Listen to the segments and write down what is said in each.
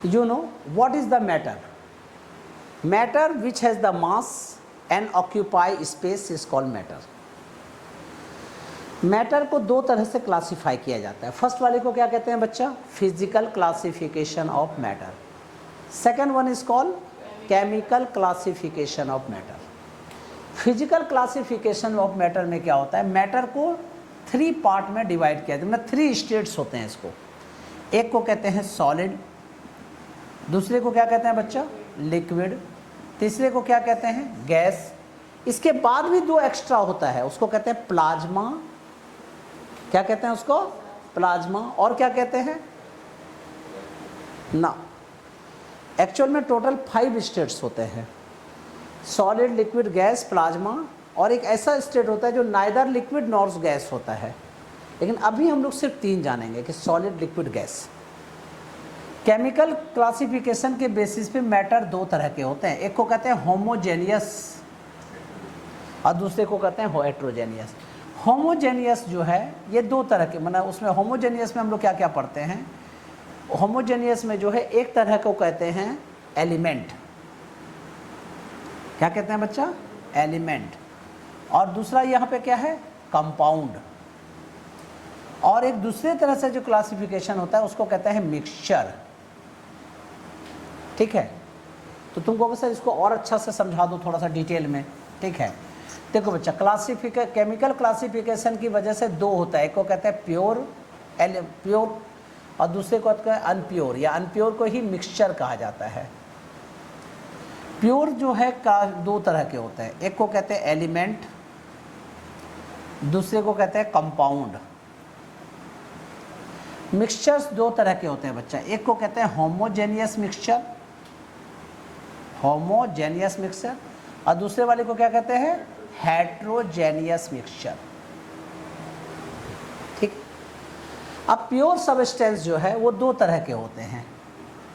You know what is the matter? Matter which has the mass and occupy space is called matter. Matter को दो तरह से classify किया जाता है. फर्स्ट वाले को क्या कहते हैं बच्चा? Physical classification of matter. Second one is called chemical classification of matter. Physical classification of matter में क्या होता है? मैटर को थ्री पार्ट में डिवाइड किया जाता है. थ्री स्टेट्स होते हैं इसको. एक को कहते हैं सॉलिड, दूसरे को क्या कहते हैं बच्चा? लिक्विड, तीसरे को क्या कहते हैं? गैस. इसके बाद भी दो एक्स्ट्रा होता है, उसको कहते हैं प्लाज्मा. क्या कहते हैं उसको? प्लाज्मा. और क्या कहते हैं ना? एक्चुअल में टोटल 5 स्टेट्स होते हैं. Solid, liquid, gas, plasma. और एक ऐसा स्टेट होता है जो नाइदर लिक्विड नॉर गैस होता है. लेकिन अभी हम लोग सिर्फ 3 जानेंगे कि solid, liquid, gas. Chemical classification के बेसिस पे मैटर दो तरह के होते हैं. एक को कहते हैं होमोजेनियस और दूसरे को कहते हैं हेट्रोजेनियस. होमोजेनियस जो है ये दो तरह के, मतलब उसमें होमोजेनियस में हम लोग क्या क्या पढ़ते हैं? होमोजेनियस में जो है एक तरह को कहते हैं एलिमेंट. क्या कहते हैं बच्चा? एलिमेंट. और दूसरा यहाँ पे क्या है? कंपाउंड. और एक दूसरे तरह से जो क्लासिफिकेशन होता है उसको कहते हैं मिक्सचर. ठीक है, तो तुमको सर इसको और अच्छा से समझा दो थोड़ा सा डिटेल में. ठीक है, देखो बच्चा, केमिकल क्लासिफिकेशन की वजह से दो होता है. एक को कहते हैं प्योर और दूसरे को कहते हैं अनप्योर, या अनप्योर को ही मिक्सचर कहा जाता है. प्योर जो है का दो तरह के होते हैं. एक को कहते हैं एलिमेंट, दूसरे को कहते हैं कंपाउंड. मिक्सचर्स दो तरह के होते हैं बच्चा. एक को कहते हैं होमोजेनियस मिक्सचर, होमोजेनियस मिक्सचर, और दूसरे वाले को क्या कहते हैं? Heterogeneous mixture. ठीक. अब प्योर सब्सटेंस जो है वो दो तरह के होते हैं.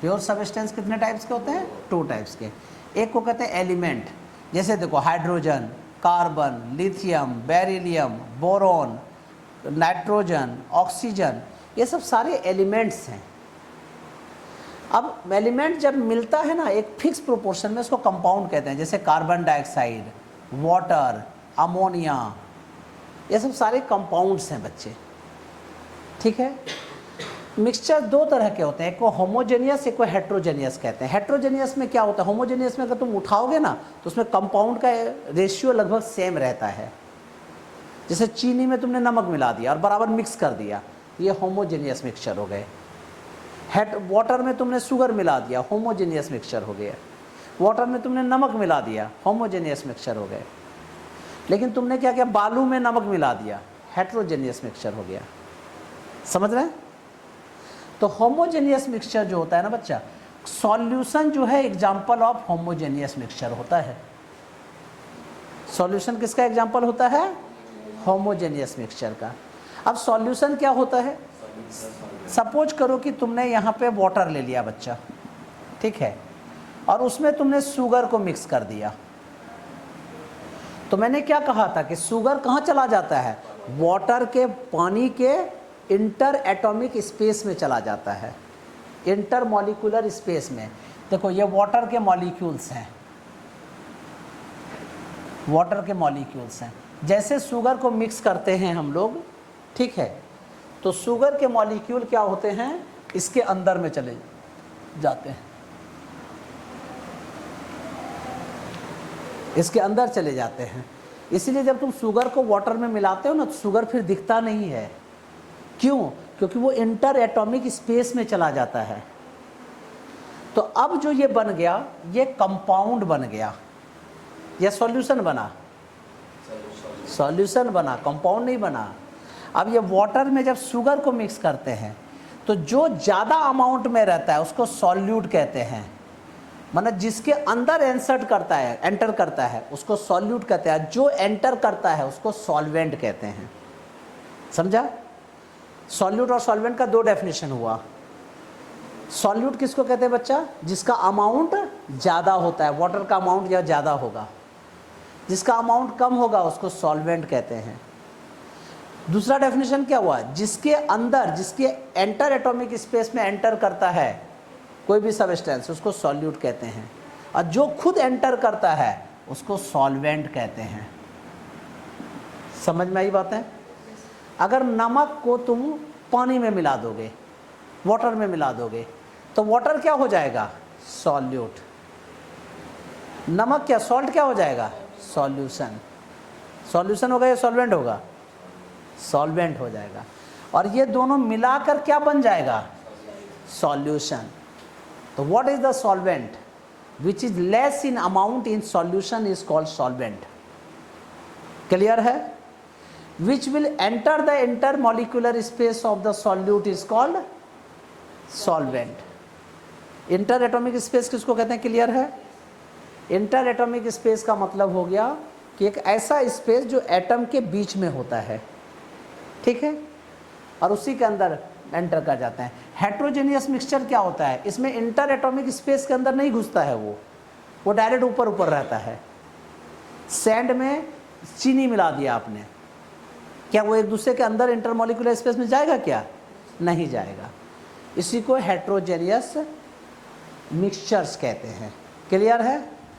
प्योर सब्सटेंस कितने टाइप्स के होते हैं? 2 टाइप्स के. एक को कहते हैं एलिमेंट, जैसे देखो hydrogen, carbon, lithium, beryllium, boron, nitrogen, oxygen, ये सब सारे एलिमेंट्स हैं. अब एलिमेंट जब मिलता है ना एक फिक्स प्रोपोर्शन में, उसको कंपाउंड कहते हैं. जैसे कार्बन डाइऑक्साइड, वाटर, अमोनिया, ये सब सारे कंपाउंड्स हैं बच्चे. ठीक है. मिक्सचर दो तरह के होते हैं. एक को होमोजेनियस, एक को हेट्रोजेनियस कहते हैं. हेट्रोजेनियस में क्या होता है? होमोजेनियस में अगर तुम उठाओगे ना तो उसमें कंपाउंड का रेशियो लगभग सेम रहता है. जैसे चीनी में तुमने नमक मिला दिया और बराबर मिक्स कर दिया, ये होमोजेनियस मिक्सचर हो गए. वाटर में तुमने शुगर मिला दिया, होमोजेनियस मिक्सचर हो गया. वाटर में तुमने नमक मिला दिया, होमोजेनियस मिक्सचर हो गए. लेकिन तुमने क्या किया? बालू में नमक मिला दिया, हेट्रोजेनियस मिक्सचर हो गया. समझ रहे हैं? तो होमोजेनियस मिक्सचर जो होता है ना बच्चा, सॉल्यूशन जो है एग्जाम्पल ऑफ होमोजेनियस मिक्सचर होता है. सॉल्यूशन किसका एग्जाम्पल होता है? होमोजेनियस मिक्सचर का. अब सॉल्यूशन क्या होता है? सपोज करो कि तुमने यहाँ पे वाटर ले लिया बच्चा, ठीक है, और उसमें तुमने शुगर को मिक्स कर दिया. तो मैंने क्या कहा था कि शुगर कहाँ चला जाता है? वाटर के, पानी के इंटर एटॉमिक स्पेस में चला जाता है, इंटर मॉलिक्यूलर स्पेस में. देखो ये वाटर के मॉलिक्यूल्स हैं, वाटर के मॉलिक्यूल्स हैं. जैसे शुगर को मिक्स करते हैं हम लोग, ठीक है, तो शुगर के मॉलिक्यूल क्या होते हैं? इसके अंदर में चले जाते हैं, इसके अंदर चले जाते हैं. इसीलिए जब तुम शुगर को वाटर में मिलाते हो ना तो शुगर फिर दिखता नहीं है. क्यों? क्योंकि वो इंटर एटॉमिक स्पेस में चला जाता है. तो अब जो ये बन गया, ये कंपाउंड बन गया. या सॉल्यूशन बना? सॉल्यूशन बना, कंपाउंड नहीं बना. अब ये वाटर में जब शुगर को मिक्स करते हैं तो जो ज़्यादा अमाउंट में रहता है उसको सॉल्यूट कहते हैं. मतलब जिसके अंदर एंटर करता है उसको सॉल्यूट कहते हैं. जो एंटर करता है उसको सॉल्वेंट कहते हैं. समझा? सॉल्यूट और सॉल्वेंट का 2 डेफिनेशन हुआ. सॉल्यूट किसको कहते हैं बच्चा? जिसका अमाउंट ज़्यादा होता है, वाटर का अमाउंट या ज़्यादा होगा. जिसका अमाउंट कम होगा उसको सॉल्वेंट कहते हैं. दूसरा डेफिनेशन क्या हुआ? जिसके अंदर, जिसके एंटर एटॉमिक स्पेस में एंटर करता है कोई भी सब्सटेंस उसको सॉल्यूट कहते हैं, और जो खुद एंटर करता है उसको सॉल्वेंट कहते हैं। समझ में आई बात है? अगर नमक को तुम पानी में मिला दोगे, वाटर में मिला दोगे, तो वाटर क्या हो जाएगा? सॉल्यूट। नमक क्या, सॉल्ट क्या हो जाएगा? सॉल्यूशन। सॉल्यूशन होगा या सॉल्वेंट होगा? सॉल्वेंट हो जाएगा। और ये दोनों मिलाकर क्या बन जाएगा? सॉल्यूशन। तो what is the solvent? Which is less in amount in solution is called solvent. Clear है? Which will enter the intermolecular space of the solute is called solvent. Inter atomic space किसको कहते हैं? Clear है? Inter atomic space का मतलब हो गया कि एक ऐसा स्पेस जो एटम के बीच में होता है, ठीक है, और उसी के अंदर एंटर कर जाते हैं। हेट्रोजेनियस मिक्सचर क्या होता है? इसमें इंटर एटॉमिक स्पेस के अंदर नहीं घुसता है, वो डायरेक्ट ऊपर ऊपर रहता है। सैंड में चीनी मिला दिया आपने, क्या वो एक दूसरे के अंदर इंटरमॉलिक्यूलर स्पेस में जाएगा? क्या नहीं जाएगा। इसी को हेट्रोजेनियस मिक्सचर्स कहते हैं। क्लियर है?